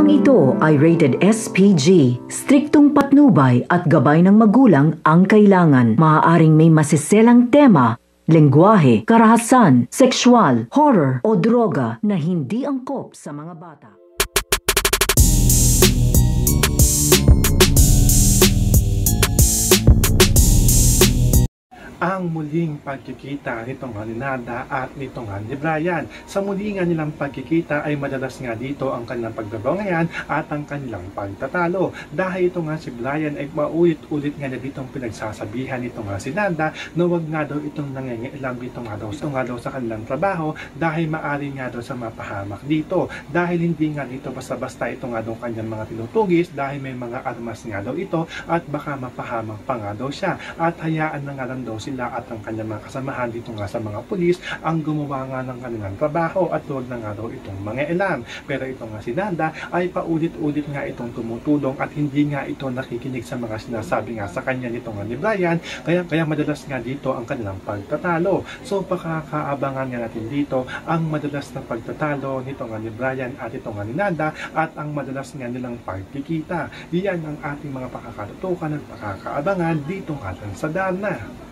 Programang ito ay rated SPG. Striktong patnubay at gabay ng magulang ang kailangan. Maaaring may masiselang tema, lengguwahe, karahasan, sexual, horror o droga na hindi angkop sa mga bata. Ang muling pagkikita nitong Nada at nitong ni Brian. Sa muli nga nilang pagkikita ay madalas nga dito ang kanilang pagbabangayan at ang kanilang pagtatalo. Dahil ito nga si Brian ay paulit-ulit nga na ditong pinagsasabihan nito nga si Nada na wag nga daw itong nangyayalam dito nga daw sa kanilang trabaho dahil maari nga daw sa mapahamak dito. Dahil hindi nga dito basta-basta ito nga daw kanyang mga tinutugis dahil may mga armas nga daw ito at baka mapahamak pa nga daw siya at hayaan na nga lang daw sila at ang kanyang mga kasamahan dito nga sa mga pulis ang gumawa nga ng kanilang trabaho at huwag na nga daw itong mga ilan. Pero ito nga si Nada ay paulit-ulit nga itong tumutulong at hindi nga ito nakikinig sa mga sinasabi nga sa kanya nito nga ni Brian kaya madalas nga dito ang kanilang pagtatalo. So pakakaabangan nga natin dito ang madalas na pagtatalo nito nga ni Brian at ito nga ni Nada at ang madalas nga nilang pagkikita. Iyan ang ating mga pakakatutukan at pakakaabangan dito nga sa Darna.